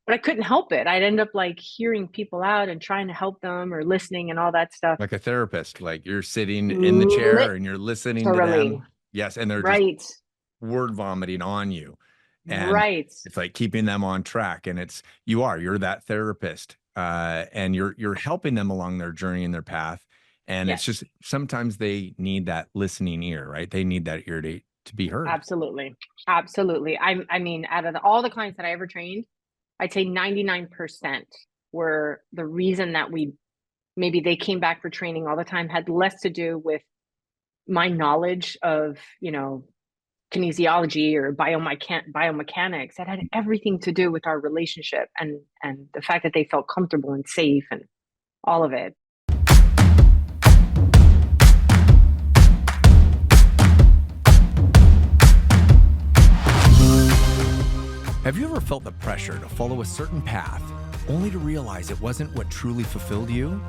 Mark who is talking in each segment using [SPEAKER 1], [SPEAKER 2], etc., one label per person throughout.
[SPEAKER 1] but I couldn't help it. I'd end up like hearing people out and trying to help them or listening and all that stuff.
[SPEAKER 2] Like a therapist, like you're sitting in the chair and you're listening to
[SPEAKER 1] Literally.
[SPEAKER 2] them. Yes. And they're just
[SPEAKER 1] Right.
[SPEAKER 2] word vomiting on you. And
[SPEAKER 1] Right.
[SPEAKER 2] it's like keeping them on track. And you're that therapist. And you're helping them along their journey and their path. And it's
[SPEAKER 1] Yes.
[SPEAKER 2] just sometimes they need that listening ear, right? They need that ear to be heard.
[SPEAKER 1] Absolutely. Absolutely. I mean, out of all the clients that I ever trained, I'd say 99% were the reason that maybe they came back for training all the time had less to do with my knowledge of, kinesiology or biomechanics. That had everything to do with our relationship and the fact that they felt comfortable and safe and all of it.
[SPEAKER 2] Have you ever felt the pressure to follow a certain path only to realize it wasn't what truly fulfilled you?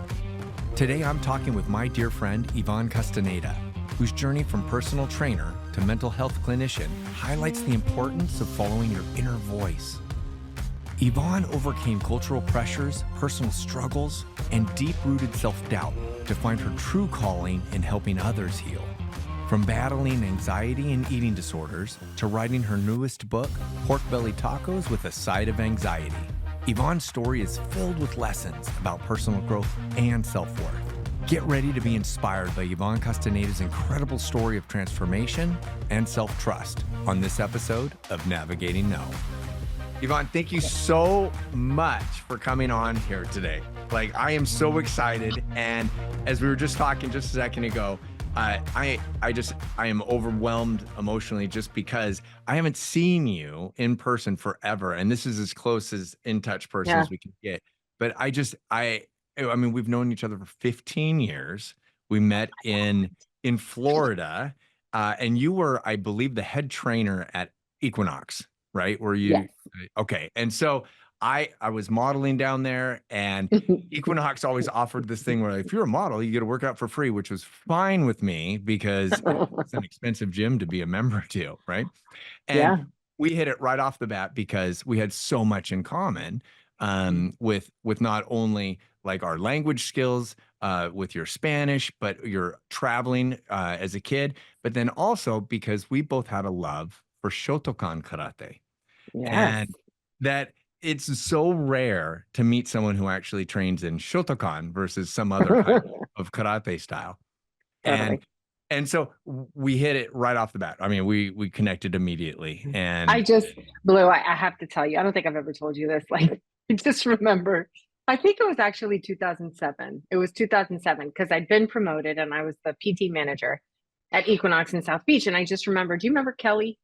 [SPEAKER 2] Today, I'm talking with my dear friend, Yvonne Castaneda, whose journey from personal trainer to mental health clinician highlights the importance of following your inner voice. Yvonne overcame cultural pressures, personal struggles, and deep-rooted self-doubt to find her true calling in helping others heal. From battling anxiety and eating disorders to writing her newest book, Pork Belly Tacos with a Side of Anxiety, Yvonne's story is filled with lessons about personal growth and self-worth. Get ready to be inspired by Yvonne Castaneda's incredible story of transformation and self-trust on this episode of Navigating No. Yvonne, thank you so much for coming on here today. Like, I am so excited. And as we were just talking just a second ago, I am overwhelmed emotionally just because I haven't seen you in person forever. And this is as close as in touch person as we can get. But I mean, we've known each other for 15 years. We met in Florida, and you were, I believe, the head trainer at Equinox, right? Were you?
[SPEAKER 1] Yes.
[SPEAKER 2] Okay. And so I was modeling down there, and Equinox always offered this thing where if you're a model, you get to work out for free, which was fine with me because it's an expensive gym to be a member to, right? And
[SPEAKER 1] Yeah.
[SPEAKER 2] we hit it right off the bat because we had so much in common with not only like our language skills, with your Spanish, but your traveling as a kid, but then also because we both had a love for Shotokan karate.
[SPEAKER 1] Yes.
[SPEAKER 2] And that it's so rare to meet someone who actually trains in Shotokan versus some other kind of karate style. And
[SPEAKER 1] Totally.
[SPEAKER 2] so we hit it right off the bat. I mean, we connected immediately.
[SPEAKER 1] I
[SPEAKER 2] And
[SPEAKER 1] just, Blue, I have to tell you, I don't think I've ever told you this. Like, I just remember, I think it was actually 2007. It was 2007 because I'd been promoted and I was the PT manager at Equinox in South Beach. And I just remember, do you remember Kelly?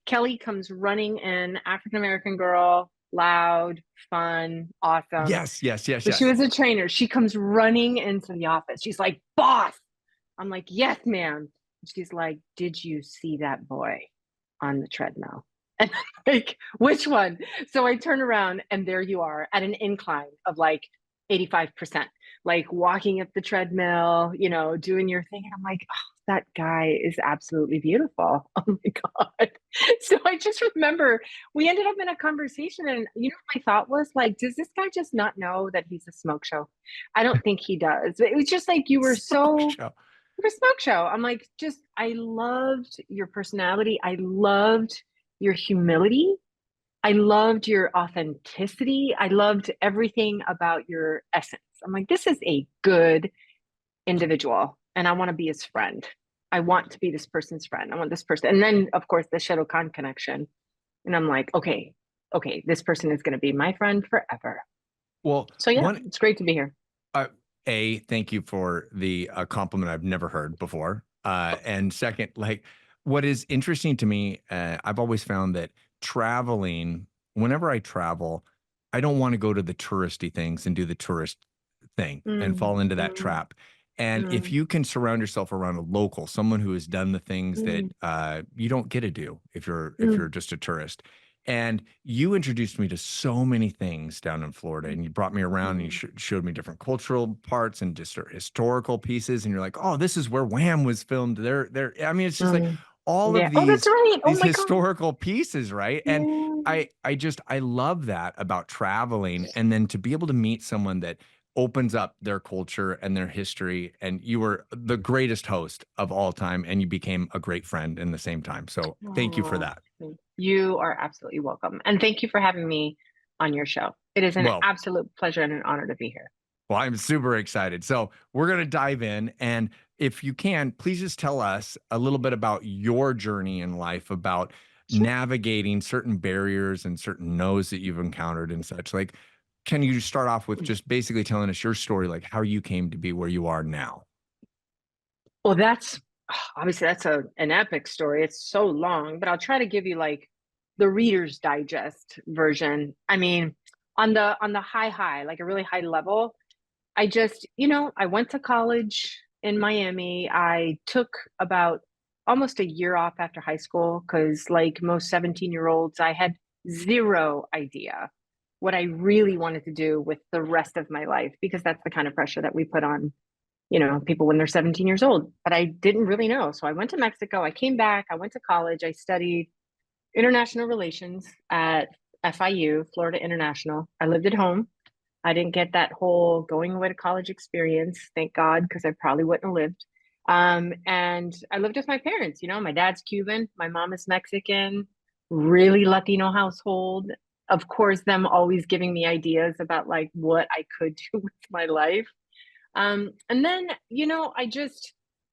[SPEAKER 1] Kelly comes running in, African American girl, loud, fun, awesome.
[SPEAKER 2] yes, yes, yes,
[SPEAKER 1] So she
[SPEAKER 2] yes.
[SPEAKER 1] was a trainer. She comes running into the office. She's like, boss. I'm like, yes, ma'am. She's like, did you see that boy on the treadmill? And I'm like, which one? So I turn around and there you are at an incline of like 85%, like walking up the treadmill, doing your thing. And I'm like, oh, that guy is absolutely beautiful. Oh my God. So I just remember we ended up in a conversation and what my thought was like, does this guy just not know that he's a smoke show? I don't think he does. It was just like you were
[SPEAKER 2] Smoke
[SPEAKER 1] so
[SPEAKER 2] show.
[SPEAKER 1] for smoke show. I'm like, I loved your personality. I loved your humility. I loved your authenticity. I loved everything about your essence. I'm like, this is a good individual, and I want to be his friend. I want to be this person's friend. I want this person. And then, of course, the Shadow Khan connection. And I'm like, okay, this person is going to be my friend forever.
[SPEAKER 2] Well,
[SPEAKER 1] So, yeah, it's great to be here.
[SPEAKER 2] uh, thank you for the compliment I've never heard before. And second, like what is interesting to me, I've always found that traveling, whenever I travel, I don't want to go to the touristy things and do the tourist thing and
[SPEAKER 1] Mm,
[SPEAKER 2] fall into that
[SPEAKER 1] mm,
[SPEAKER 2] trap. And if
[SPEAKER 1] mm,
[SPEAKER 2] you can surround yourself around a local, someone who has done the things that
[SPEAKER 1] mm,
[SPEAKER 2] you don't get to do if
[SPEAKER 1] mm,
[SPEAKER 2] you're just a tourist. And you introduced me to so many things down in Florida, and you brought me around and you
[SPEAKER 1] mm,
[SPEAKER 2] showed me different cultural parts and just historical pieces. And you're like, oh, this is where Wham was filmed. I mean, it's just like,
[SPEAKER 1] mm.
[SPEAKER 2] all
[SPEAKER 1] Yeah.
[SPEAKER 2] of
[SPEAKER 1] Oh, that's right. Oh
[SPEAKER 2] these
[SPEAKER 1] my God.
[SPEAKER 2] historical pieces, right? And
[SPEAKER 1] Yeah.
[SPEAKER 2] I love that about traveling, and then to be able to meet someone that opens up their culture and their history. And you were the greatest host of all time, and you became a great friend in the same time. So thank you for
[SPEAKER 1] Oh,
[SPEAKER 2] that.
[SPEAKER 1] you are absolutely welcome. And thank you for having me on your show. It is an
[SPEAKER 2] Well,
[SPEAKER 1] absolute pleasure and an honor to be here.
[SPEAKER 2] Well, I'm super excited. So we're going to dive in. And if you can, please just tell us a little bit about your journey in life, about
[SPEAKER 1] Sure.
[SPEAKER 2] navigating certain barriers and certain no's that you've encountered and such. Like, can you start off with just basically telling us your story, like how you came to be where you are now?
[SPEAKER 1] Well, that's obviously that's an epic story. It's so long, but I'll try to give you like the Reader's Digest version. I mean, on the high, like a really high level, I just, I went to college in Miami. I took about almost a year off after high school because, like most 17-year-olds, I had zero idea what I really wanted to do with the rest of my life because that's the kind of pressure that we put on, people when they're 17 years old. But I didn't really know. So I went to Mexico. I came back. I went to college. I studied international relations at FIU, Florida International. I lived at home. I didn't get that whole going away to college experience, thank God, because I probably wouldn't have lived. And I lived with my parents. My dad's Cuban, my mom is Mexican, really Latino household. Of course, them always giving me ideas about like what I could do with my life. And then,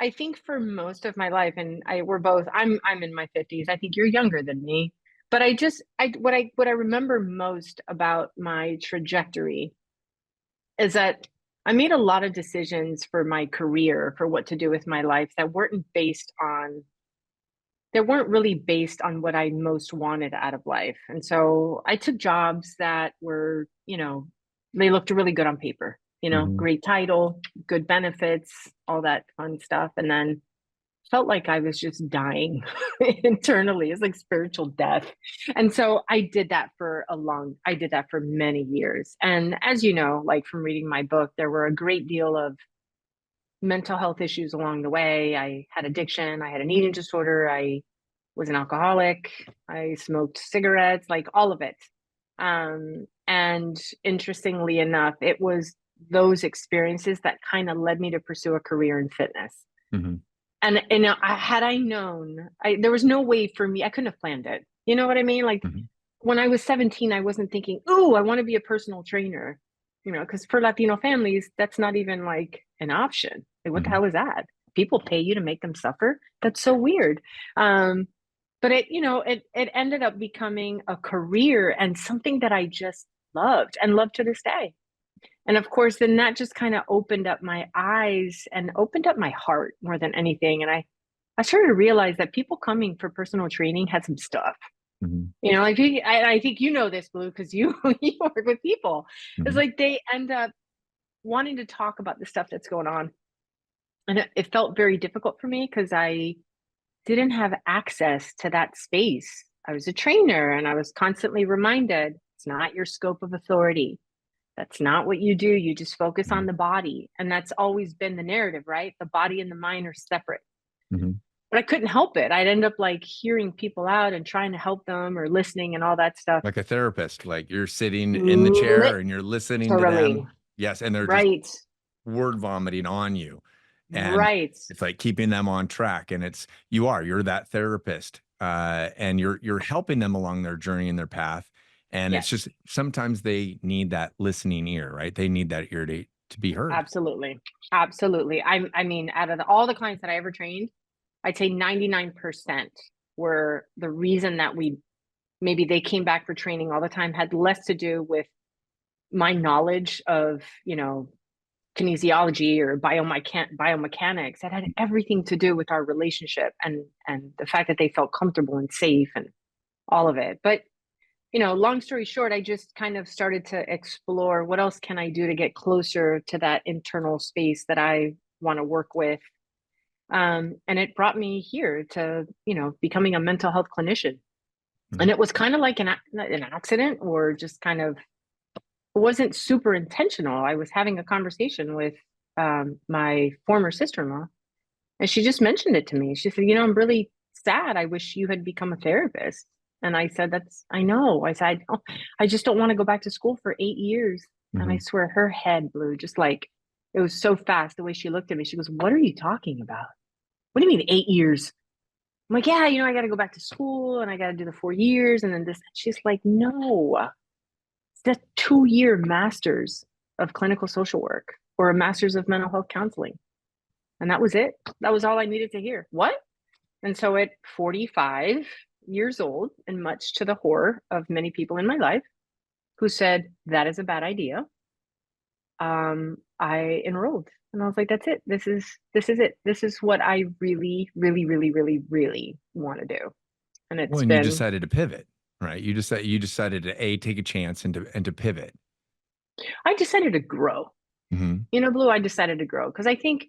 [SPEAKER 1] I think for most of my life, and we're both, I'm in my 50s. I think you're younger than me, but what I remember most about my trajectory is that I made a lot of decisions for my career, for what to do with my life that weren't really based on what I most wanted out of life. And so I took jobs that were, they looked really good on paper,
[SPEAKER 2] Hmm.
[SPEAKER 1] great title, good benefits, all that fun stuff. And then felt like I was just dying internally. It's like spiritual death. And so I did that for many years. And as you know, like from reading my book, there were a great deal of mental health issues along the way. I had addiction, I had an eating disorder, I was an alcoholic, I smoked cigarettes, like all of it. And interestingly enough, it was those experiences that kind of led me to pursue a career in fitness.
[SPEAKER 2] Hmm.
[SPEAKER 1] And had I known, there was no way for me. I couldn't have planned it. You know what I mean? Like
[SPEAKER 2] Hmm.
[SPEAKER 1] when I was 17, I wasn't thinking, "Ooh, I want to be a personal trainer." Because for Latino families, that's not even like an option. Like, what the
[SPEAKER 2] Hmm.
[SPEAKER 1] hell is that? People pay you to make them suffer? That's so weird. Um, but it ended up becoming a career and something that I just loved and love to this day. And of course, then that just kind of opened up my eyes and opened up my heart more than anything. And I started to realize that people coming for personal training had some stuff.
[SPEAKER 2] Hmm.
[SPEAKER 1] Like I think you know this, Blue, because you you work with people. It's
[SPEAKER 2] Hmm.
[SPEAKER 1] like they end up wanting to talk about the stuff that's going on, and it felt very difficult for me because I didn't have access to that space. I was a trainer, and I was constantly reminded it's not your scope of authority. That's not what you do. You just focus on the body. And that's always been the narrative, right? The body and the mind are separate.
[SPEAKER 2] Hmm.
[SPEAKER 1] But I couldn't help it. I'd end up like hearing people out and trying to help them or listening and all that stuff.
[SPEAKER 2] Like a therapist, like you're sitting in the chair and you're listening to
[SPEAKER 1] Literally.
[SPEAKER 2] them. Yes. And they're just
[SPEAKER 1] Right.
[SPEAKER 2] word vomiting on you. And
[SPEAKER 1] Right.
[SPEAKER 2] it's like keeping them on track. And you're that therapist. And you're helping them along their journey and their path. And it's
[SPEAKER 1] Yes.
[SPEAKER 2] just sometimes they need that listening ear, right? They need that ear to be heard.
[SPEAKER 1] Absolutely. Absolutely. I mean, out of all the clients that I ever trained, I'd say 99% were the reason that maybe they came back for training all the time had less to do with my knowledge of, kinesiology or biomechanics. That had everything to do with our relationship and the fact that they felt comfortable and safe and all of it. But long story short, I just kind of started to explore what else can I do to get closer to that internal space that I want to work with. And it brought me here to, becoming a mental health clinician. And
[SPEAKER 2] Mhm.
[SPEAKER 1] it was kind of like an accident or just kind of, it wasn't super intentional. I was having a conversation with my former sister-in-law, and she just mentioned it to me. She said, I'm really sad. I wish you had become a therapist. And I said, I know. I said, I just don't want to go back to school for 8 years. And I
[SPEAKER 2] Hmm.
[SPEAKER 1] swear her head blew just like it was so fast the way she looked at me. She goes, "What are you talking about? What do you mean 8 years?" I'm like, "Yeah, I got to go back to school and I got to do the 4 years." And then this, she's like, "No, it's a 2 year master's of clinical social work or a master's of mental health counseling." And that was it. That was all I needed to hear. What? And so at 45 years old, and much to the horror of many people in my life who said that is a bad idea, I enrolled. And I was like, that's it. This is it. This is what I really, really, really, really, really want to do. And
[SPEAKER 2] Well,
[SPEAKER 1] it's
[SPEAKER 2] and you
[SPEAKER 1] been,
[SPEAKER 2] decided to pivot, right? You decided to take a chance and to pivot.
[SPEAKER 1] I decided to grow.
[SPEAKER 2] Hmm.
[SPEAKER 1] Blue, I decided to grow because I think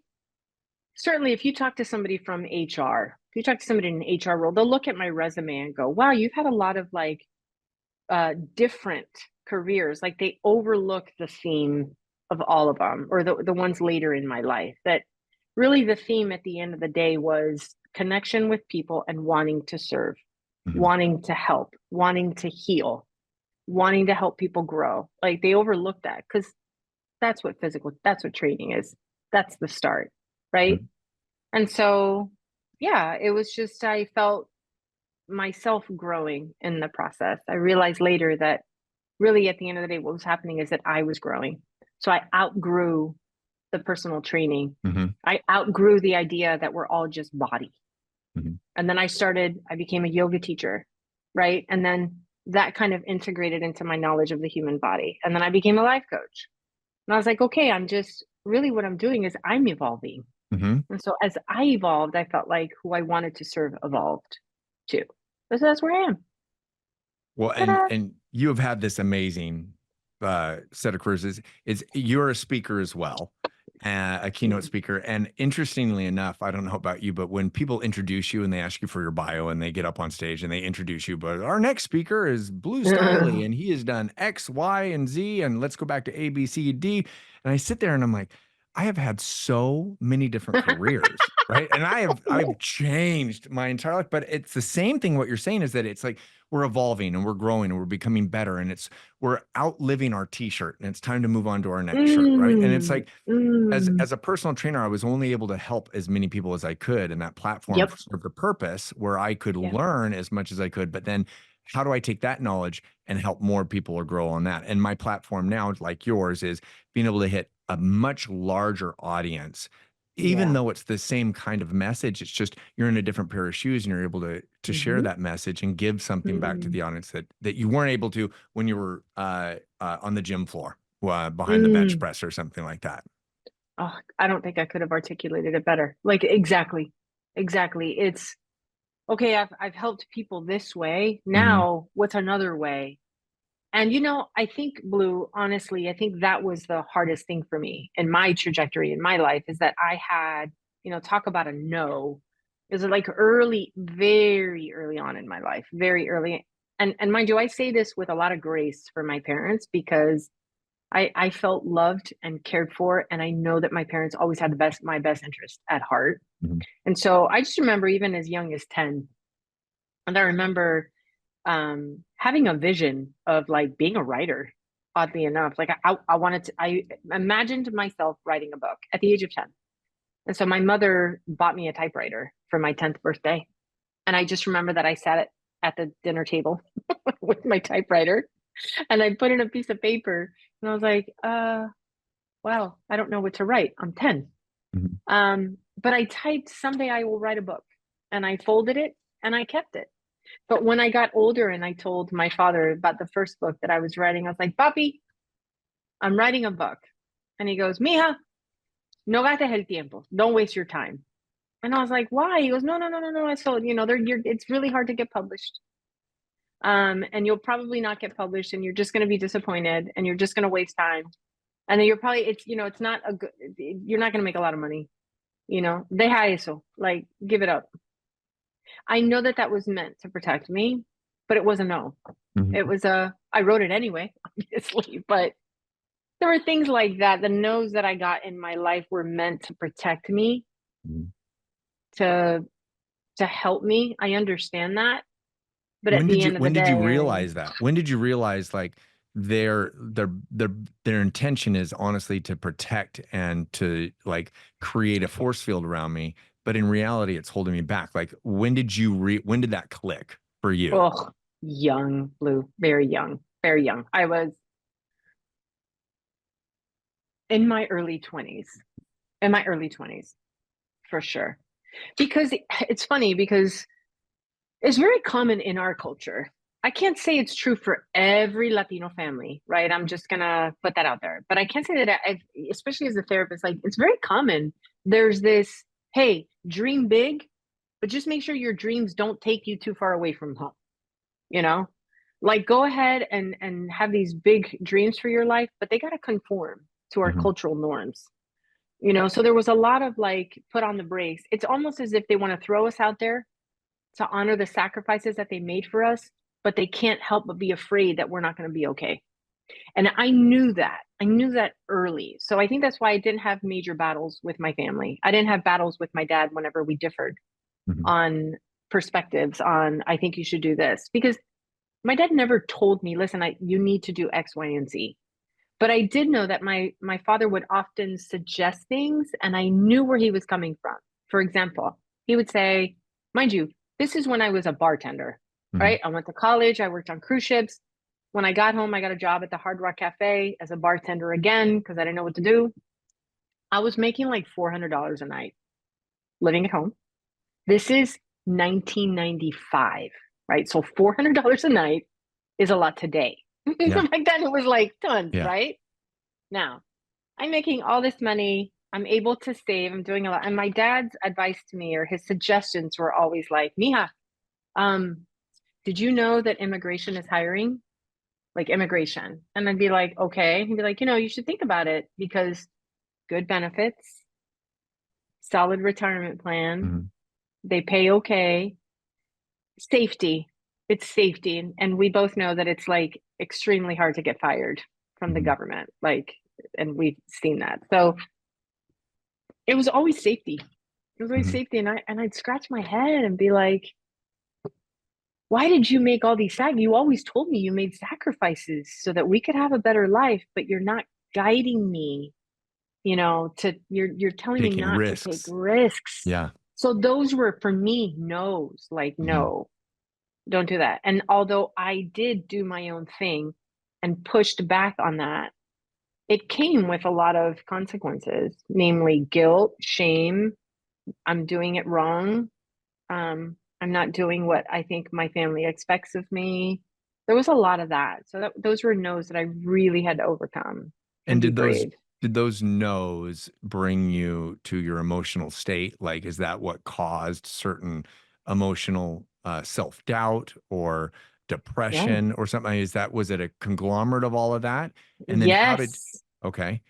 [SPEAKER 1] certainly if you talk to somebody from HR, if you talk to somebody in an HR role, they'll look at my resume and go, wow, you've had a lot of like different careers. Like they overlook the theme of all of them, or the ones later in my life, that really the theme at the end of the day was connection with people and wanting to serve,
[SPEAKER 2] Hmm.
[SPEAKER 1] wanting to help, wanting to heal, wanting to help people grow. Like they overlook that because that's what training is. That's the start, right?
[SPEAKER 2] Hmm.
[SPEAKER 1] And so, yeah, it was just, I felt myself growing in the process. I realized later that really at the end of the day, what was happening is that I was growing. So I outgrew the personal training.
[SPEAKER 2] Hmm.
[SPEAKER 1] I outgrew the idea that we're all just body.
[SPEAKER 2] Hmm.
[SPEAKER 1] And then I became a yoga teacher, right? And then that kind of integrated into my knowledge of the human body. And then I became a life coach. And I was like, okay, I'm just really what I'm doing is I'm evolving.
[SPEAKER 2] Hmm.
[SPEAKER 1] And so as I evolved, I felt like who I wanted to serve evolved too. So that's where I am.
[SPEAKER 2] Well,
[SPEAKER 1] Ta-da.
[SPEAKER 2] and you have had this amazing set of careers. Is you're a speaker as well, a keynote speaker. And interestingly enough, I don't know about you, but when people introduce you and they ask you for your bio and they get up on stage and they introduce you, but our next speaker is Blue Stiley and he has done X, Y, and Z, and let's go back to A, B, C, D. And I sit there and I'm like, I have had so many different careers, right? And I've changed my entire life, but it's the same thing. What you're saying is that it's like we're evolving and we're growing and we're becoming better and we're outliving our t-shirt and it's time to move on to our next shirt, right? And it's
[SPEAKER 1] Mm,
[SPEAKER 2] like
[SPEAKER 1] mm.
[SPEAKER 2] as a personal trainer, I was only able to help as many people as I could, and that platform
[SPEAKER 1] Yep.
[SPEAKER 2] served a purpose where I could
[SPEAKER 1] Yeah.
[SPEAKER 2] learn as much as I could. But then, how do I take that knowledge and help more people or grow on that? And my platform now, like yours, is being able to hit a much larger audience. Even
[SPEAKER 1] Yeah.
[SPEAKER 2] though it's the same kind of message, it's just you're in a different pair of shoes and you're able to share
[SPEAKER 1] Mm-hmm.
[SPEAKER 2] that message and give something back to
[SPEAKER 1] Mm,
[SPEAKER 2] the audience that you weren't able to when you were on the gym floor behind the bench
[SPEAKER 1] mm.
[SPEAKER 2] press or something like that.
[SPEAKER 1] Oh, I don't think I could have articulated it better. Like exactly. Exactly. It's okay, I've helped people this way.
[SPEAKER 2] Hmm.
[SPEAKER 1] Now, what's another way? And I think Blue, honestly, I think that was the hardest thing for me in my trajectory in my life is that I had, talk about a no. It was like early, very early on in my life, very early. And mind you, I say this with a lot of grace for my parents because I felt loved and cared for, and I know that my parents always had my best interest at heart.
[SPEAKER 2] Hmm.
[SPEAKER 1] And so I just remember even as young as 10, and I remember having a vision of like being a writer, oddly enough. Like I wanted to, I imagined myself writing a book at the age of 10. And so my mother bought me a typewriter for my 10th birthday. And I just remember that I sat at the dinner table with my typewriter and I put in a piece of paper and I was like, wow, I don't know what to write. I'm 10.
[SPEAKER 2] Hmm.
[SPEAKER 1] But I typed, someday I will write a book, and I folded it and I kept it. But when I got older and I told my father about the first book that I was writing, I was like, Papi, I'm writing a book. And he goes, Mija, no gastes el tiempo. Don't waste your time. And I was like, why? He goes, no, no, no, no, no. I told it's really hard to get published. And you'll probably not get published, and you're just going to be disappointed, and you're just going to waste time. And then it's not a good, you're not going to make a lot of money. Deja eso, like, give it up. I know that that was meant to protect me, but it was a no. It
[SPEAKER 2] Hmm.
[SPEAKER 1] was I wrote it anyway, obviously, but there were things like that. The no's that I got in my life were meant to protect me, to to help me. I understand that. But at the end of the
[SPEAKER 2] When did you
[SPEAKER 1] day,
[SPEAKER 2] realize that? When did you realize like their intention is honestly to protect and to like create a force field around me, but in reality it's holding me back. Like when did that click for you?
[SPEAKER 1] oh, young, Blue, very young, very young. I was in my early 20s, in my early 20s, for sure. Because it's funny because it's very common in our culture. I can't say it's true for every Latino family, right? I'm just gonna put that out there. But I can't say that, especially as a therapist, like it's very common. There's this, hey, dream big, but just make sure your dreams don't take you too far away from home, you know? Like go ahead and have these big dreams for your life, but they got to conform to our
[SPEAKER 2] Mhm.
[SPEAKER 1] cultural norms. So there was a lot of like put on the brakes. It's almost as if they want to throw us out there to honor the sacrifices that they made for us, but they can't help but be afraid that we're not going to be okay. And I knew that. I knew that early. So I think that's why I didn't have major battles with my family. I didn't have battles with my dad whenever we differed
[SPEAKER 2] Mhm.
[SPEAKER 1] on perspectives on I think you should do this because my dad never told me, listen, you need to do X, Y, and Z. But I did know that my father would often suggest things and I knew where he was coming from. For example, he would say, mind you, this is when I was a bartender,
[SPEAKER 2] Mhm.
[SPEAKER 1] right? I went to college, I worked on cruise ships. When I got home, I got a job at the Hard Rock Cafe as a bartender again because I didn't know what to do. I was making like $400 a night living at home. This is 1995, right? So $400 a night is a lot today. So
[SPEAKER 2] Yeah.
[SPEAKER 1] back then it was like tons,
[SPEAKER 2] Yeah.
[SPEAKER 1] right? Now, I'm making all this money. I'm able to save. I'm doing a lot. And my dad's advice to me or his suggestions were always like, Mija, um, did you know that immigration is hiring? Like immigration. And I'd be like, okay. He'd be like, you should think about it because good benefits, solid retirement plan,
[SPEAKER 2] Mhm.
[SPEAKER 1] they pay okay, safety. It's safety. And we both know that it's like extremely hard to get fired from the
[SPEAKER 2] Mhm.
[SPEAKER 1] government. Like, and we've seen that. So it was always safety. It was always
[SPEAKER 2] Mhm.
[SPEAKER 1] safety. And I'd scratch my head and be like, why did you make all these you always told me you made sacrifices so that we could have a better life, but you're not guiding me, to you're telling me
[SPEAKER 2] Taking
[SPEAKER 1] not to take
[SPEAKER 2] risks.
[SPEAKER 1] risks.
[SPEAKER 2] Yeah.
[SPEAKER 1] So those were for me no's, like
[SPEAKER 2] Mhm.
[SPEAKER 1] no, don't do that. And although I did do my own thing and pushed back on that, it came with a lot of consequences, namely guilt, shame. I'm doing it wrong. I'm not doing what I think my family expects of me. There was a lot of that. So those were no's that I really had to overcome and
[SPEAKER 2] And
[SPEAKER 1] be brave.
[SPEAKER 2] did those no's bring you to your emotional state? Like, is that what caused certain emotional self-doubt or
[SPEAKER 1] Yeah.
[SPEAKER 2] depression or something? Was it a conglomerate of all of that? And then
[SPEAKER 1] Yes.
[SPEAKER 2] okay.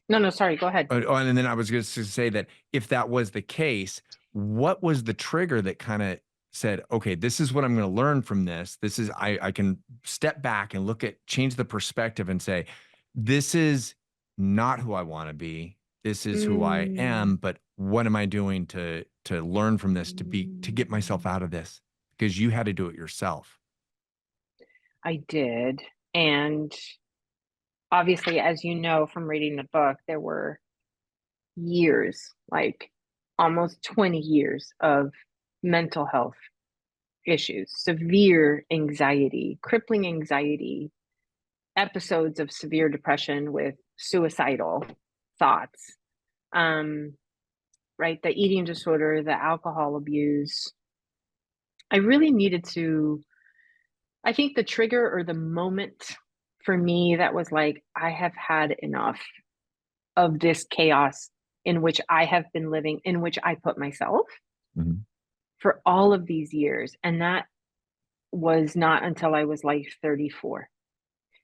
[SPEAKER 1] No, no, sorry. Go ahead.
[SPEAKER 2] And then I was just to say that if that was the case, what was the trigger that kind of said, okay, this is what I'm going to learn from this. I can step back and change the perspective and say, this is not who I want to be. This is who I
[SPEAKER 1] Mm,
[SPEAKER 2] am. But what am I doing to learn from this, to get myself
[SPEAKER 1] mm,
[SPEAKER 2] out of this? Because you had to do it yourself.
[SPEAKER 1] I did. And obviously, as you know from reading the book, there were years, like almost 20 years of mental health issues, severe anxiety, crippling anxiety, episodes of severe depression with suicidal thoughts, um, right? The eating disorder, the alcohol abuse. I really needed to, I think the trigger or the moment for me that was like, I have had enough of this chaos in which I have been living, in which I put myself
[SPEAKER 2] Mhm.
[SPEAKER 1] for all of these years. And that was not until I was like 34.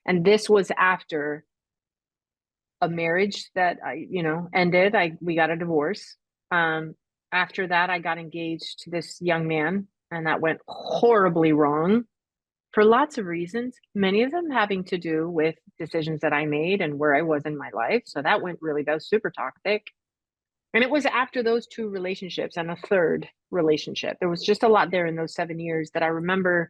[SPEAKER 1] And this was after a marriage that ended. We got a divorce. Um, After that, I got engaged to this young man, and that went horribly wrong for lots of reasons. Many of them having to do with decisions that I made and where I was in my life. So that went really, that was super toxic. And it was after those 2 relationships and a 3rd relationship. There was just a lot there in those 7 years that I remember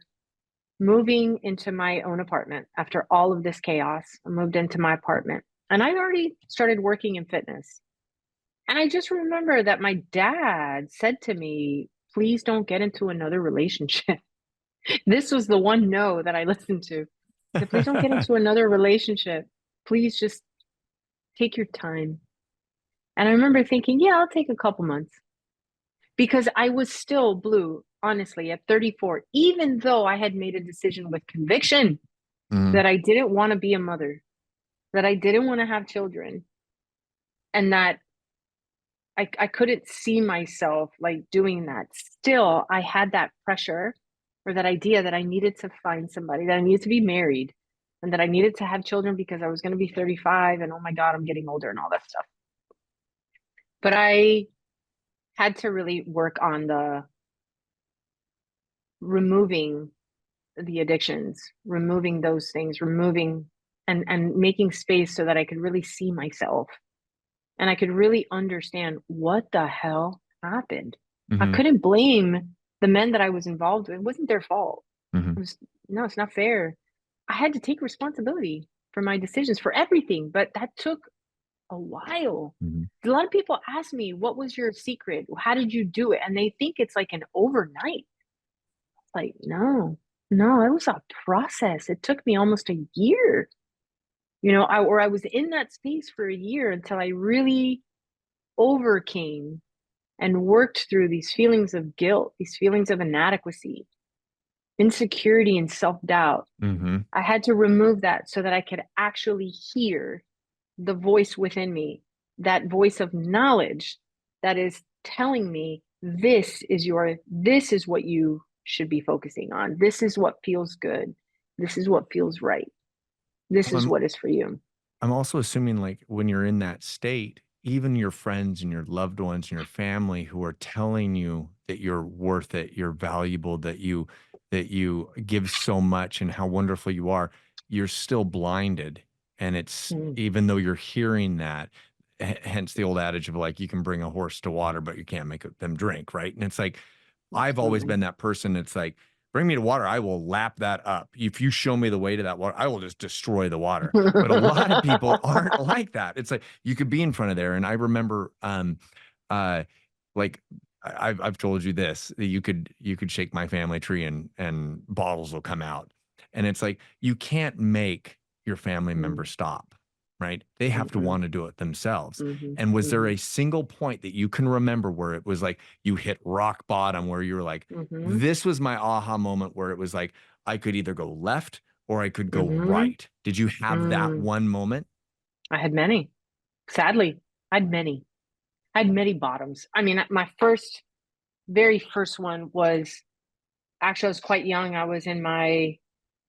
[SPEAKER 1] moving into my own apartment after all of this chaos. I moved into my apartment and I already started working in fitness. And I just remember that my dad said to me, please don't get into another relationship. This was the one no that I listened to. So please don't get into another relationship. Please just take your time. And I remember thinking, yeah, I'll take a couple months because I was still blue, honestly, at 34, even though I had made a decision with conviction
[SPEAKER 2] Mhm.
[SPEAKER 1] that I didn't want to be a mother, that I didn't want to have children, and that I couldn't see myself like doing that. Still, I had that pressure or that idea that I needed to find somebody, that I needed to be married, and that I needed to have children because I was going to be 35 and oh my God, I'm getting older and all that stuff. But I had to really work on the removing the addictions, removing those things, removing and making space so that I could really see myself and I could really understand what the hell happened. I
[SPEAKER 2] Mhm.
[SPEAKER 1] couldn't blame the men that I was involved with. It wasn't their fault. It
[SPEAKER 2] Mhm.
[SPEAKER 1] was no, it's not fair. I had to take responsibility for my decisions, for everything, but that took a while.
[SPEAKER 2] Mhm.
[SPEAKER 1] A lot of people ask me, "What was your secret? How did you do it?" And they think it's like an overnight. Like, no, no, it was a process. It took me almost a year, I was in that space for a year until I really overcame and worked through these feelings of guilt, these feelings of inadequacy, insecurity, and self doubt.
[SPEAKER 2] Mhm.
[SPEAKER 1] I had to remove that so that I could actually hear the voice within me, that voice of knowledge that is telling me this is what you should be focusing on. This is what feels good. This is what feels right. This
[SPEAKER 2] Well,
[SPEAKER 1] is what is for you.
[SPEAKER 2] I'm also assuming, like, when you're in that state, even your friends and your loved ones and your family who are telling you that you're worth it, you're valuable, that you give so much and how wonderful you are, you're still blinded. And it's
[SPEAKER 1] Mm,
[SPEAKER 2] even though you're hearing that, hence the old adage of like, you can bring a horse to water, but you can't make them drink, right? And it's like, I've always
[SPEAKER 1] absolutely.
[SPEAKER 2] been that person. It's like, bring me to water, I will lap that up. If you show me the way to that water, I will just destroy the water. But a lot of people aren't like that. It's like you could be in front of there. And I remember uh like I've told you this, that you could shake my family tree and bottles will come out. And it's like you can't make your family member
[SPEAKER 1] Mm,
[SPEAKER 2] stop, right? They have to
[SPEAKER 1] mm-mm,
[SPEAKER 2] want to do it themselves.
[SPEAKER 1] mhm,
[SPEAKER 2] And was there
[SPEAKER 1] mhm,
[SPEAKER 2] a single point that you can remember where it was like you hit rock bottom, where you were like,
[SPEAKER 1] mhm,
[SPEAKER 2] this was my aha moment, where it was like I could either go left or I could go
[SPEAKER 1] mhm,
[SPEAKER 2] right? Did you have that
[SPEAKER 1] mm.
[SPEAKER 2] one moment?
[SPEAKER 1] I had many. Sadly, I had many. I had many bottoms. I mean, my very first one was actually I was quite young. I was in my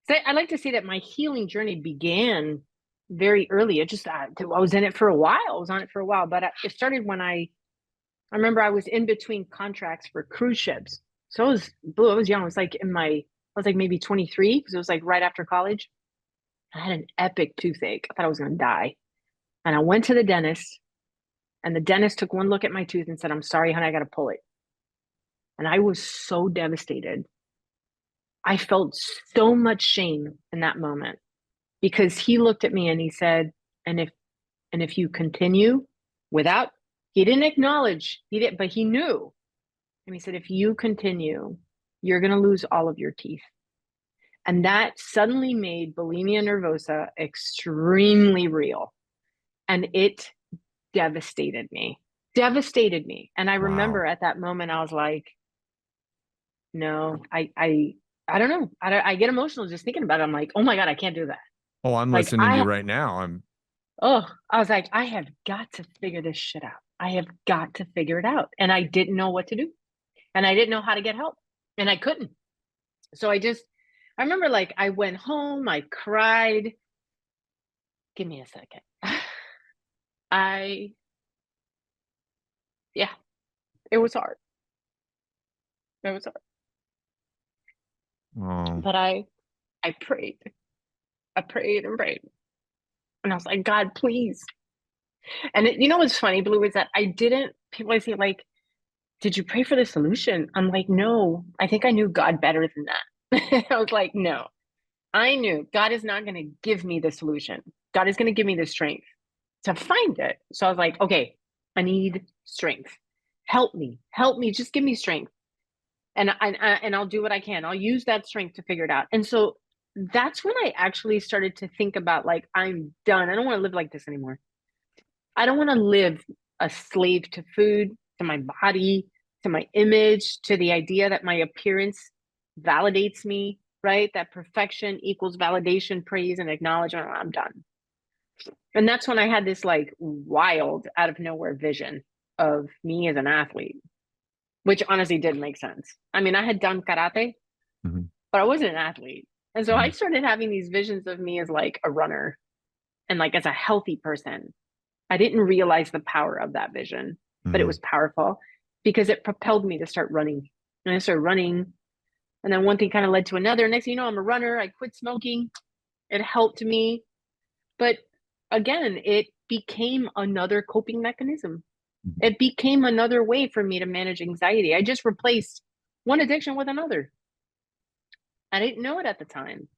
[SPEAKER 1] I like to say that my healing journey began very early. It just I was in it for a while. I was on it for a while, but it started when I remember I was in between contracts for cruise ships. So I was young. I was like I was like maybe 23 because it was like right after college. I had an epic toothache. I thought I was going to die. And I went to the dentist, and the dentist took one look at my tooth and said, "I'm sorry, honey, I got to pull it." And I was so devastated. I felt so much shame in that moment because he looked at me and he said, "And if you continue without," he didn't acknowledge, he didn't, but he knew. And he said, "If you continue, you're going to lose all of your teeth." And that suddenly made bulimia nervosa extremely real. And it devastated me. And I remember
[SPEAKER 2] Wow.
[SPEAKER 1] at that moment, I was like, no, I don't know. I get emotional just thinking about it. I'm like, oh my God, I can't do that.
[SPEAKER 2] Oh, I'm
[SPEAKER 1] Like,
[SPEAKER 2] listening to you right now. I'm
[SPEAKER 1] I was like, I have got to figure this shit out. I have got to figure it out. And I didn't know what to do. And I didn't know how to get help. And I couldn't. So I remember like I went home, I cried. Give me a second. I, yeah, it was hard. It was hard.
[SPEAKER 2] oh.
[SPEAKER 1] But I prayed. I prayed and prayed. And I was like, God, please. And what's funny, Blue, is that I didn't people I see like, did you pray for the solution? I'm like, no, I think I knew God better than that. I was like, no, I knew God is not going to give me the solution. God is going to give me the strength to find it. So I was like, okay, I need strength. Help me, just give me strength. And I'll do what I can. I'll use that strength to figure it out. And so that's when I actually started to think about like, I'm done. I don't want to live like this anymore. I don't want to live a slave to food, to my body, to my image, to the idea that my appearance validates me, right? That perfection equals validation, praise, and acknowledgement. I'm done. And that's when I had this like wild out of nowhere vision of me as an athlete, which honestly didn't make sense. I mean, I had done karate,
[SPEAKER 2] Mm-hmm.
[SPEAKER 1] but I wasn't an athlete. And so
[SPEAKER 2] Mm-hmm.
[SPEAKER 1] I started having these visions of me as like a runner and like as a healthy person. I didn't realize the power of that vision, but it
[SPEAKER 2] Mm-hmm.
[SPEAKER 1] was powerful because it propelled me to start running. And I started running. And then one thing kind of led to another. Next thing you know, I'm a runner. I quit smoking. It helped me. But again, it became another coping mechanism. It became another way for me to manage anxiety. I just replaced one addiction with another. I didn't know it at the time.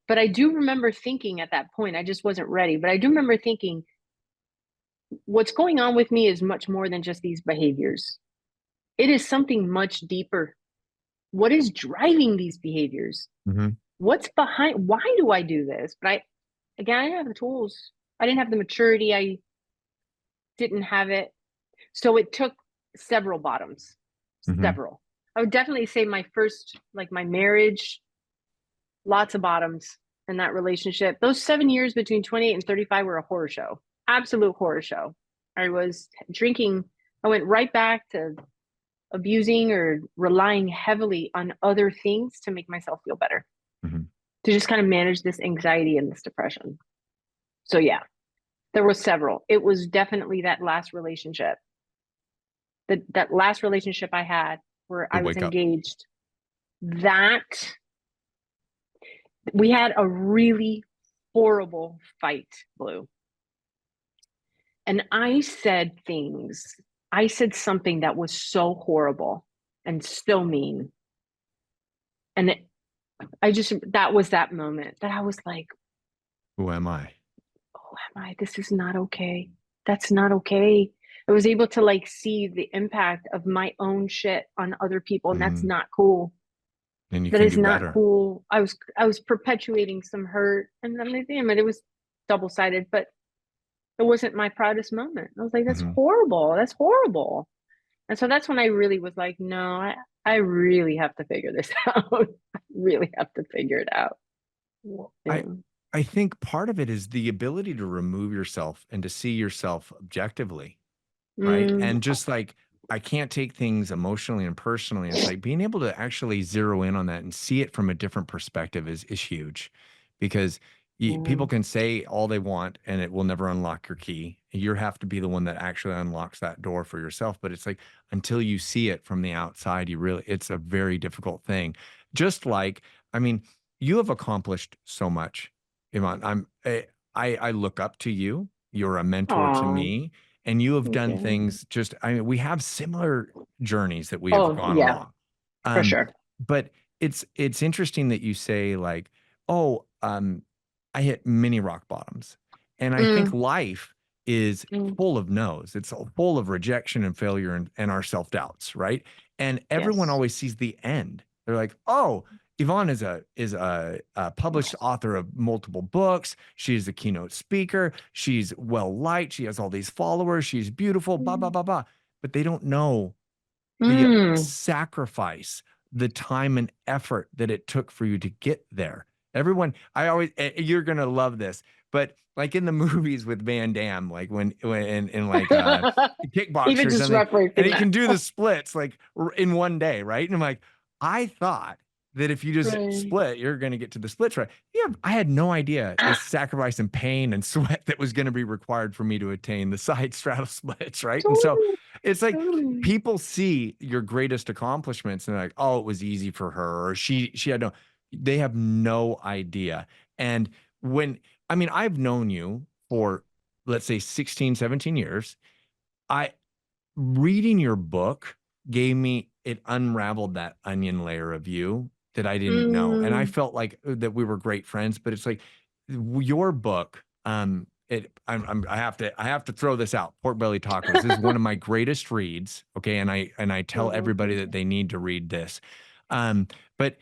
[SPEAKER 1] But I do remember thinking at that point, I just wasn't ready. But I do remember thinking, what's going on with me is much more than just these behaviors. It is something much deeper. What is driving these behaviors?
[SPEAKER 2] Mm-hmm.
[SPEAKER 1] What's behind? Why do I do this? But again, I didn't have the tools. I didn't have the maturity. I didn't have it. So it took several bottoms,
[SPEAKER 2] Mm-hmm.
[SPEAKER 1] several. I would definitely say my first, like my marriage, lots of bottoms in that relationship. Those 7 years between 28 and 35 were a horror show, absolute horror show. I was drinking. I went right back to abusing or relying heavily on other things to make myself feel better,
[SPEAKER 2] Mm-hmm.
[SPEAKER 1] to just kind of manage this anxiety and this depression. So yeah, there was several. It was definitely that last relationship. That last relationship I had where
[SPEAKER 2] The
[SPEAKER 1] I was
[SPEAKER 2] wake up.
[SPEAKER 1] engaged, that we had a really horrible fight, Blue. And I said something that was so horrible and so mean. And that was that moment that I was like,
[SPEAKER 2] Who am I?
[SPEAKER 1] oh, am I? This is not okay. That's not okay. I was able to like see the impact of my own shit on other people, and that's
[SPEAKER 2] Mm-hmm.
[SPEAKER 1] not cool.
[SPEAKER 2] And you
[SPEAKER 1] That
[SPEAKER 2] can
[SPEAKER 1] is
[SPEAKER 2] do
[SPEAKER 1] not
[SPEAKER 2] better.
[SPEAKER 1] cool. I was perpetuating some hurt, and I mean, damn it, it was double-sided, but it wasn't my proudest moment. I was like, that's
[SPEAKER 2] Mm-hmm.
[SPEAKER 1] horrible. That's horrible. And so that's when I really was like, no, I really have to figure this out. I really have to figure it out.
[SPEAKER 2] Well,
[SPEAKER 1] Yeah.
[SPEAKER 2] I think part of it is the ability to remove yourself and to see yourself objectively, right?
[SPEAKER 1] Mm,
[SPEAKER 2] And just like I can't take things emotionally and personally. It's like being able to actually zero in on that and see it from a different perspective is huge, because people
[SPEAKER 1] yeah.
[SPEAKER 2] can say all they want and it will never unlock your key. You have to be the one that actually unlocks that door for yourself. But it's like until you see it from the outside, it's a very difficult thing. Just like, I mean, you have accomplished so much, Yvonne. I look up to you. You're a mentor to
[SPEAKER 1] Aw,
[SPEAKER 2] me, and you have
[SPEAKER 1] thank
[SPEAKER 2] done
[SPEAKER 1] you.
[SPEAKER 2] things just, I mean, we have similar journeys that we have
[SPEAKER 1] Oh,
[SPEAKER 2] gone
[SPEAKER 1] yeah,
[SPEAKER 2] along.
[SPEAKER 1] for
[SPEAKER 2] Um,
[SPEAKER 1] sure.
[SPEAKER 2] but it's interesting that you say like, oh, I hit many rock bottoms. And I think
[SPEAKER 1] Mm,
[SPEAKER 2] life is
[SPEAKER 1] mm,
[SPEAKER 2] full of no's. It's full of rejection and failure and our self-doubts, right? And everyone
[SPEAKER 1] yes.
[SPEAKER 2] always sees the end. They're like, oh, Yvonne is a published author of multiple books. She's a keynote speaker. She's well liked. She has all these followers. She's beautiful. Blah blah
[SPEAKER 1] Mm,
[SPEAKER 2] blah blah. But they don't know the
[SPEAKER 1] mm.
[SPEAKER 2] sacrifice, the time and effort that it took for you to get there. Everyone, I always, you're gonna love this, but like in the movies with Van Damme, like when in like kickboxer
[SPEAKER 1] Even
[SPEAKER 2] or
[SPEAKER 1] just
[SPEAKER 2] something, and
[SPEAKER 1] referencing
[SPEAKER 2] he
[SPEAKER 1] that.
[SPEAKER 2] can do the splits like in one day, right? And I'm like, I thought that if you just
[SPEAKER 1] Right.
[SPEAKER 2] split, you're going to get to the splits, right? Yeah, I had no idea the sacrifice and pain and sweat that was going to be required for me to attain the side straddle splits, right? And so
[SPEAKER 1] Totally,
[SPEAKER 2] it's like
[SPEAKER 1] totally.
[SPEAKER 2] people see your greatest accomplishments and they're like, oh, it was easy for her, or she had no, they have no idea. And when, I mean, I've known you for, let's say 16, 17 years. I reading your book it unraveled that onion layer of you that I didn't know. And I
[SPEAKER 1] Mm,
[SPEAKER 2] felt like that we were great friends, but it's like your book, I have to throw this out. Pork belly tacos. This is one of my greatest reads. Okay. And I tell
[SPEAKER 1] oh,
[SPEAKER 2] everybody
[SPEAKER 1] thank
[SPEAKER 2] that
[SPEAKER 1] you.
[SPEAKER 2] they need to read this. But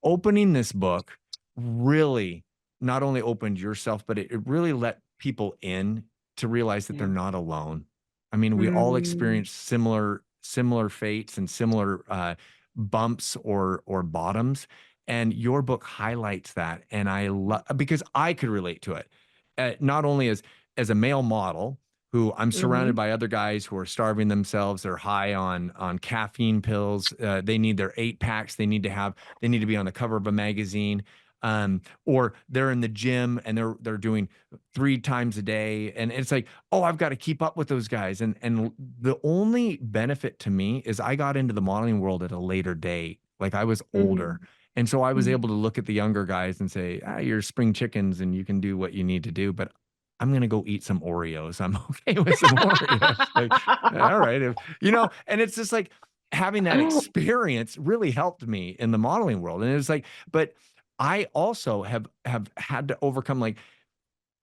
[SPEAKER 2] opening this book really not only opened yourself, but it really let people in to realize that they're
[SPEAKER 1] Yeah.
[SPEAKER 2] not alone. I mean, we all
[SPEAKER 1] Mm,
[SPEAKER 2] experience similar fates and similar bumps or bottoms, and your book highlights that. And I love because I could relate to it, not only as a male model who I'm surrounded
[SPEAKER 1] mm-hmm,
[SPEAKER 2] by other guys who are starving themselves. They're high on caffeine pills. They need their 8 packs. They need to be on the cover of a magazine. Or they're in the gym and they're doing 3 times a day, and it's like, oh, I've got to keep up with those guys. And the only benefit to me is I got into the modeling world at a later date. Like I was older.
[SPEAKER 1] mm-hmm,
[SPEAKER 2] And so I was
[SPEAKER 1] mm-hmm.
[SPEAKER 2] able to look at the younger guys and say, you're spring chickens and you can do what you need to do, but I'm gonna go eat some Oreos. I'm okay with some Oreos. Like, all right, and it's just like having that experience really helped me in the modeling world. And it's like, but I also have had to overcome like,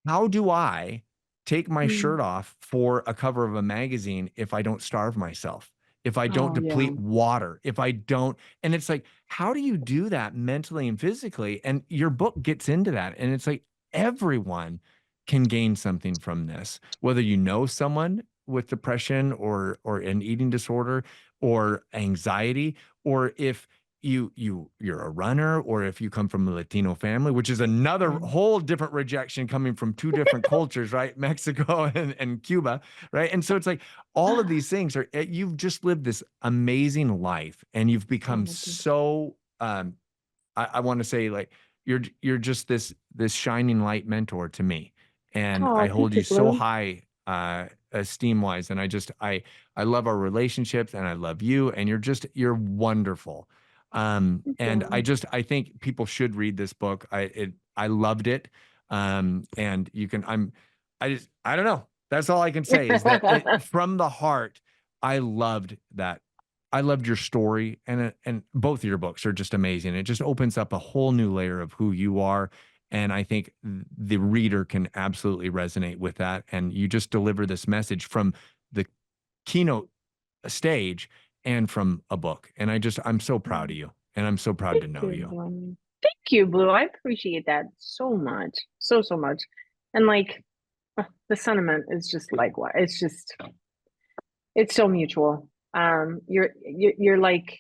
[SPEAKER 2] how do I take my
[SPEAKER 1] Mm.
[SPEAKER 2] shirt off for a cover of a magazine if I don't starve myself? If I don't
[SPEAKER 1] Oh, yeah.
[SPEAKER 2] deplete water, if I don't, and it's like, how do you do that mentally and physically? And your book gets into that. And it's like everyone can gain something from this, whether you know someone with depression or an eating disorder or anxiety, or if you're a runner, or if you come from a Latino family, which is another
[SPEAKER 1] Mm.
[SPEAKER 2] whole different rejection coming from two different cultures, right? Mexico and Cuba, right? And so it's like all of these things you've just lived this amazing life, and you've become
[SPEAKER 1] Oh, thank
[SPEAKER 2] so I want to say like you're just this shining light mentor to me,
[SPEAKER 1] you.
[SPEAKER 2] and I
[SPEAKER 1] Oh,
[SPEAKER 2] hold
[SPEAKER 1] thank
[SPEAKER 2] you
[SPEAKER 1] you,
[SPEAKER 2] so
[SPEAKER 1] Blue.
[SPEAKER 2] high esteem wise, and I love our relationships, and I love you, and you're wonderful.
[SPEAKER 1] Thank
[SPEAKER 2] And
[SPEAKER 1] you.
[SPEAKER 2] I think people should read this book. I loved it. And you can I don't know. That's all I can say is that from the heart, I loved that. I loved your story, and both of your books are just amazing. It just opens up a whole new layer of who you are, and I think the reader can absolutely resonate with that. And you just deliver this message from the keynote stage and from a book. And I'm so proud of
[SPEAKER 1] Mm.
[SPEAKER 2] you, and I'm so proud
[SPEAKER 1] Thank
[SPEAKER 2] to know
[SPEAKER 1] you,
[SPEAKER 2] you.
[SPEAKER 1] Blue. Thank you, Blue. I appreciate that so much. So, so much. And like the sentiment is just like what it's so mutual. You're like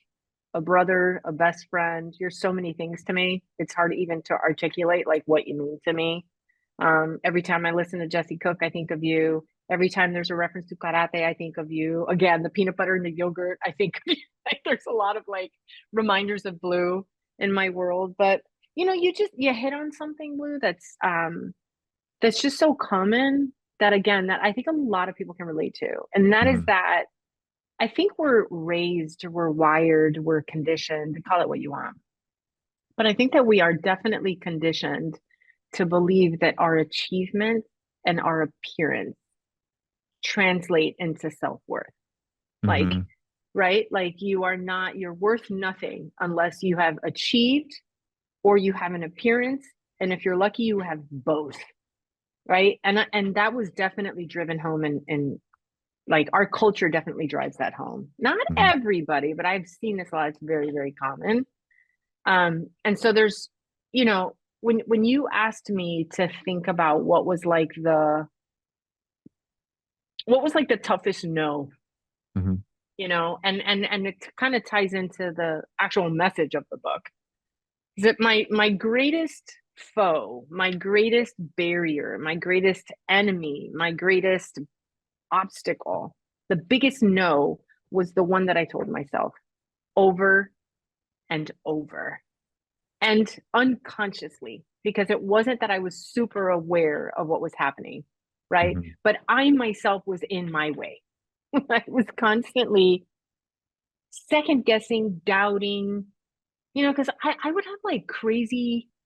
[SPEAKER 1] a brother, a best friend. You're so many things to me. It's hard even to articulate like what you mean to me. Every time I listen to Jesse Cook, I think of you. Every time there's a reference to karate, I think of you. Again, the peanut butter and the yogurt, I think of you. Like, there's a lot of like reminders of Blue in my world. But you hit on something, Blue, that's just so common that again, that I think a lot of people can relate to. And that is
[SPEAKER 2] Mhm.
[SPEAKER 1] that I think we're raised, we're wired, we're conditioned, call it what you want. But I think that we are definitely conditioned to believe that our achievements and our appearance translate into self-worth. Like,
[SPEAKER 2] Mhm.
[SPEAKER 1] right? Like you're worth nothing unless you have achieved or you have an appearance. And if you're lucky, you have both. Right. And that was definitely driven home and like our culture definitely drives that home. Not
[SPEAKER 2] Mhm.
[SPEAKER 1] everybody, but I've seen this a lot. It's very, very common. And so there's, when you asked me to think about what was like the toughest no,
[SPEAKER 2] Mhm.
[SPEAKER 1] and it kind of ties into the actual message of the book. That my greatest foe, my greatest barrier, my greatest enemy, my greatest obstacle, the biggest no was the one that I told myself over and over and unconsciously, because it wasn't that I was super aware of what was happening, right?
[SPEAKER 2] Mhm.
[SPEAKER 1] But I myself was in my way. I was constantly second guessing, doubting, because I would have like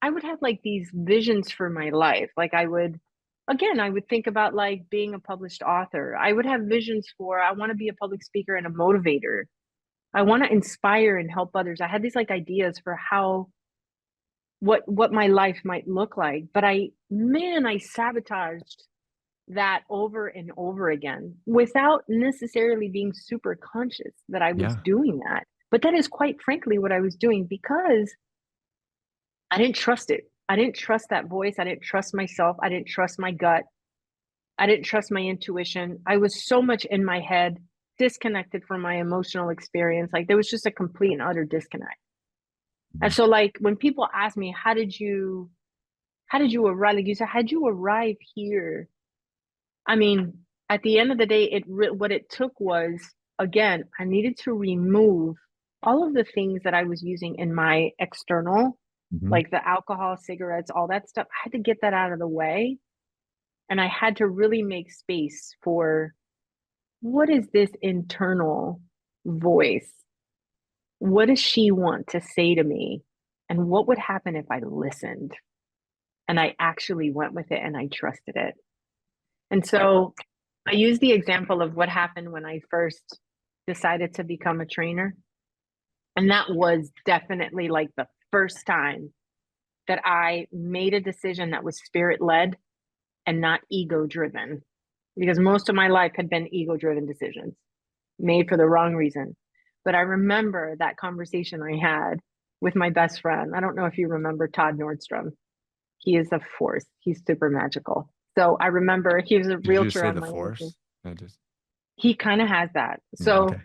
[SPEAKER 1] I would have like these visions for my life. Like again, I would think about like being a published author. I would have visions for, I want to be a public speaker and a motivator. I want to inspire and help others. I had these like ideas for how what my life might look like, but I sabotaged that over and over again without necessarily being super conscious that I was
[SPEAKER 2] Yeah.
[SPEAKER 1] doing that. But that is quite frankly what I was doing because I didn't trust it. I didn't trust that voice. I didn't trust myself. I didn't trust my gut. I didn't trust my intuition. I was so much in my head, disconnected from my emotional experience. Like there was just a complete and utter disconnect. And
[SPEAKER 2] Mhm.
[SPEAKER 1] so like when people ask me, how did you arrive? Like you said, how'd you arrive here? I mean, at the end of the day, what it took was, again, I needed to remove all of the things that I was using in my external,
[SPEAKER 2] Mhm.
[SPEAKER 1] like the alcohol, cigarettes, all that stuff. I had to get that out of the way. And I had to really make space for what is this internal voice? What does she want to say to me? And what would happen if I listened and I actually went with it and I trusted it? And so I use the example of what happened when I first decided to become a trainer. And that was definitely like the first time that I made a decision that was spirit led and not ego driven, because most of my life had been ego driven decisions made for the wrong reason. But I remember that conversation I had with my best friend. I don't know if you remember Todd Nordstrom. He is a force. He's super magical. So I remember he was a
[SPEAKER 2] Did you just
[SPEAKER 1] realtor
[SPEAKER 2] say
[SPEAKER 1] on
[SPEAKER 2] the
[SPEAKER 1] Miami.
[SPEAKER 2] force? I just
[SPEAKER 1] He kind of has that.
[SPEAKER 2] Yeah,
[SPEAKER 1] So
[SPEAKER 2] okay.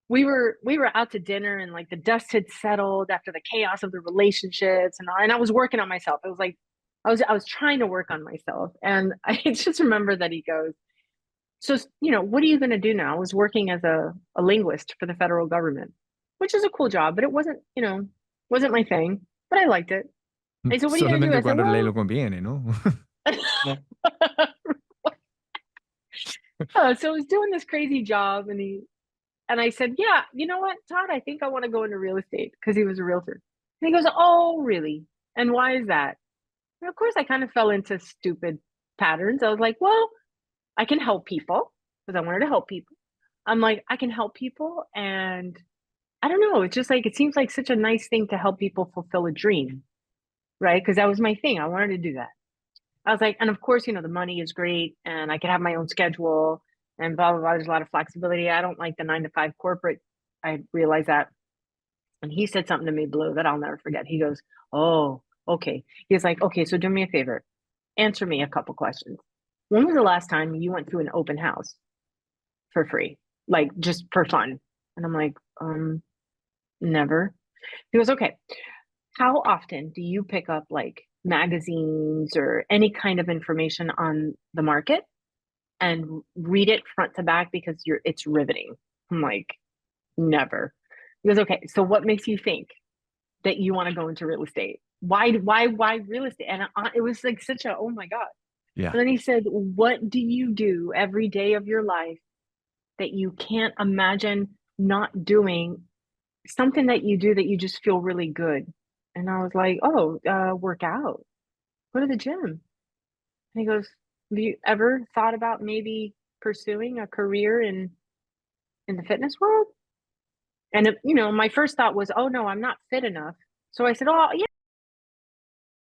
[SPEAKER 1] we were out to dinner and like the dust had settled after the chaos of the relationships and I was working on myself. It was like I was trying to work on myself. And I just remember that he goes, so, what are you going to do now? I was working as a linguist for the federal government, which is a cool job, but it wasn't my thing, but I liked it. And he said, what are you going to do?
[SPEAKER 2] Solamente
[SPEAKER 1] I said,
[SPEAKER 2] cuando ley lo
[SPEAKER 1] well,
[SPEAKER 2] conviene, ¿no?
[SPEAKER 1] so I was doing this crazy job and I said, yeah, you know what, Todd, I think I want to go into real estate because he was a realtor. And he goes, oh, really? And why is that? And of course, I kind of fell into stupid patterns. I was like, well, I can help people because I wanted to help people. I'm like, I can help people. And I don't know. It's just like, it seems like such a nice thing to help people fulfill a dream, right? Because that was my thing. I wanted to do that. I was like, and of course, the money is great and I can have my own schedule and blah, blah, blah. There's a lot of flexibility. I don't like the 9 to 5 corporate. I realized that. And he said something to me, Blue, that I'll never forget. He goes, oh, okay. He's like, okay, so do me a favor. Answer me a couple questions. When was the last time you went to an open house for free? Like just for fun? And I'm like, never. He goes, okay. How often do you pick up like magazines or any kind of information on the market and read it front to back because it's riveting? I'm like, never. He goes, okay, so what makes you think that you want to go into real estate? Why real estate? And it was like such a, oh my God.
[SPEAKER 2] Yeah.
[SPEAKER 1] And then he said, what do you do every day of your life that you can't imagine not doing, something that you do that you just feel really good? And I was like, oh, work out, go to the gym. And he goes, have you ever thought about maybe pursuing a career in the fitness world? And my first thought was, oh no, I'm not fit enough. So I said, oh yeah,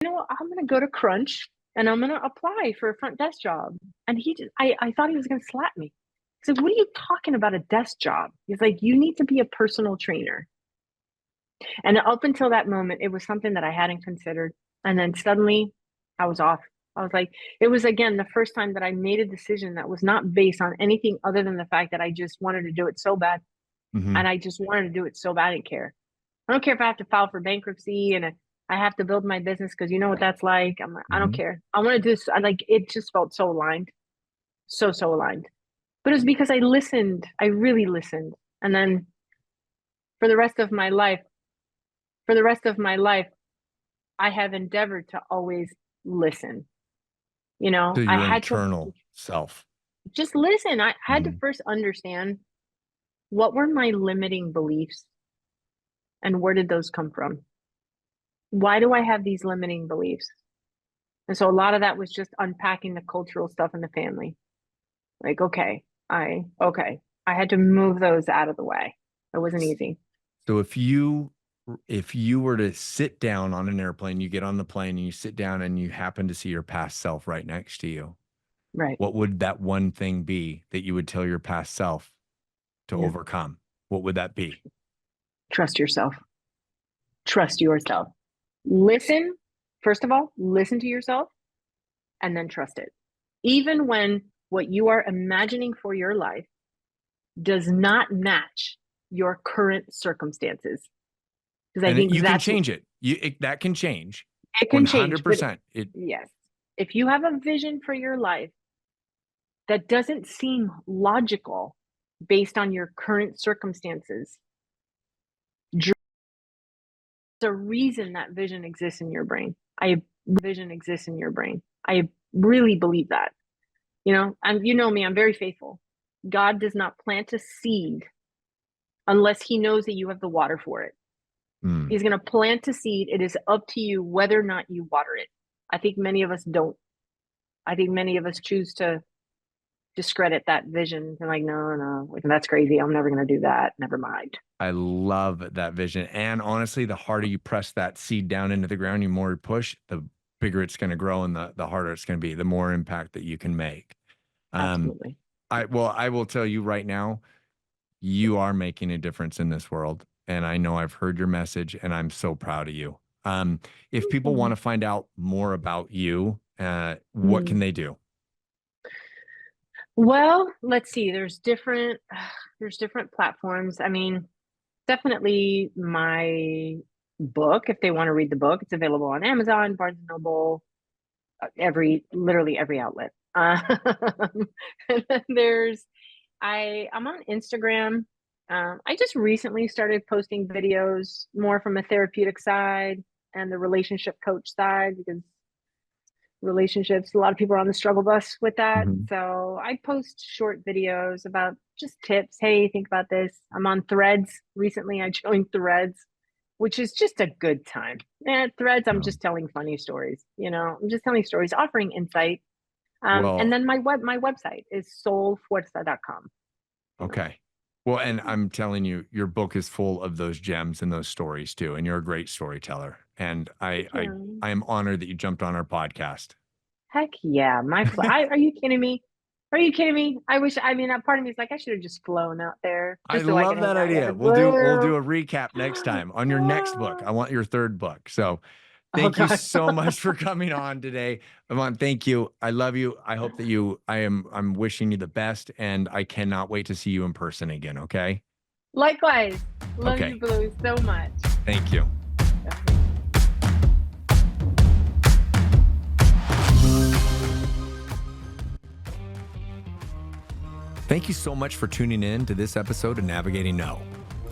[SPEAKER 1] I'm gonna go to Crunch and I'm gonna apply for a front desk job. And I thought he was gonna slap me. He said, what are you talking about, a desk job? He's like, you need to be a personal trainer. And up until that moment, it was something that I hadn't considered. And then suddenly I was off. I was like, it was again the first time that I made a decision that was not based on anything other than the fact that I just wanted to do it so bad.
[SPEAKER 2] Hmm.
[SPEAKER 1] And I just wanted to do it so bad. I didn't care. I don't care if I have to file for bankruptcy and I have to build my business because you know what that's like. I'm like, I don't
[SPEAKER 2] Hmm.
[SPEAKER 1] care. I want to do this. I like it just felt so aligned. So aligned. But it was because I listened. I really listened. And then for the rest of my life, for the rest of my life, I have endeavored to always listen.
[SPEAKER 2] To
[SPEAKER 1] I
[SPEAKER 2] your
[SPEAKER 1] had to
[SPEAKER 2] internal self.
[SPEAKER 1] just listen. I had to
[SPEAKER 2] Hmm.
[SPEAKER 1] first understand what were my limiting beliefs and where did those come from? Why do I have these limiting beliefs? And so a lot of that was just unpacking the cultural stuff in the family. Like, okay, I had to move those out of the way. It wasn't easy.
[SPEAKER 2] So if you were to sit down on an airplane, you get on the plane and you sit down and you happen to see your past self right next to you,
[SPEAKER 1] Right.
[SPEAKER 2] what would that one thing be that you would tell your past self to
[SPEAKER 1] Yeah.
[SPEAKER 2] overcome? What would that be?
[SPEAKER 1] Trust yourself. Trust yourself. Listen, first of all, listen to yourself and then trust it. Even when what you are imagining for your life does not match your current circumstances. Because I
[SPEAKER 2] And
[SPEAKER 1] think
[SPEAKER 2] you can
[SPEAKER 1] that's,
[SPEAKER 2] change it. That can change.
[SPEAKER 1] it can change, but
[SPEAKER 2] 100%.
[SPEAKER 1] yes, if you have a vision for your life that doesn't seem logical based on your current circumstances, there's a reason that vision exists in your brain. Vision exists in your brain. I really believe that. And you know me, I'm very faithful. God does not plant a seed unless he knows that you have the water for it.
[SPEAKER 2] Mm.
[SPEAKER 1] He's going to plant a seed. It is up to you whether or not you water it. I think many of us don't. I think many of us choose to discredit that vision. And like, no, that's crazy. I'm never going to do that. Never mind.
[SPEAKER 2] I love that vision. And honestly, the harder you press that seed down into the ground, you more push, the bigger it's going to grow and the harder it's going to be, the more impact that you can make.
[SPEAKER 1] Absolutely.
[SPEAKER 2] I will tell you right now, you are making a difference in this world. And I know I've heard your message and I'm so proud of you. If people want to find out more about you, what can they do?
[SPEAKER 1] Well, let's see. There's different platforms. I mean, definitely my book. If they want to read the book, it's available on Amazon, Barnes and Noble, literally every outlet. And then I'm on Instagram. I just recently started posting videos more from a therapeutic side and the relationship coach side, because relationships, a lot of people are on the struggle bus with that.
[SPEAKER 2] Mhm.
[SPEAKER 1] So I post short videos about just tips. Hey, think about this. I'm on Threads. Recently I joined Threads, which is just a good time. Threads, I'm just telling funny stories. I'm just telling stories, offering insight. And
[SPEAKER 2] Well,
[SPEAKER 1] then my website is soulfuerza.com.
[SPEAKER 2] okay. Well, and I'm telling you, your book is full of those gems and those stories too. And you're a great storyteller. And I am honored that you jumped on our podcast.
[SPEAKER 1] Heck yeah. Are you kidding me? Are you kidding me? Part of me is like, I should have just flown out there
[SPEAKER 2] I
[SPEAKER 1] just so I could
[SPEAKER 2] love
[SPEAKER 1] hang
[SPEAKER 2] that
[SPEAKER 1] out
[SPEAKER 2] idea.
[SPEAKER 1] with
[SPEAKER 2] We'll
[SPEAKER 1] you.
[SPEAKER 2] do a recap next time on your next book. I want your third book. So
[SPEAKER 1] Oh
[SPEAKER 2] thank you
[SPEAKER 1] God.
[SPEAKER 2] so much for coming on today. Yvonne, thank you. I love you. I hope that I'm wishing you the best and I cannot wait to see you in person again. Okay.
[SPEAKER 1] Likewise. Love
[SPEAKER 2] Okay.
[SPEAKER 1] you, Blue, so much.
[SPEAKER 2] Thank you. Thank you so much for tuning in to this episode of Navigating No.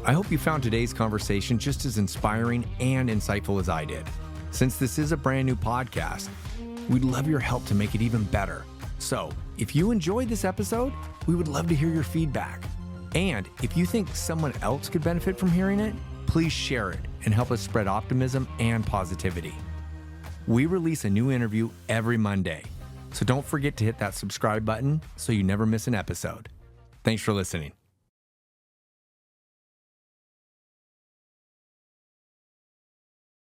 [SPEAKER 2] I hope you found today's conversation just as inspiring and insightful as I did. Since this is a brand new podcast, we'd love your help to make it even better. So, if you enjoyed this episode, we would love to hear your feedback. And if you think someone else could benefit from hearing it, please share it and help us spread optimism and positivity. We release a new interview every Monday, so don't forget to hit that subscribe button so you never miss an episode. Thanks for listening.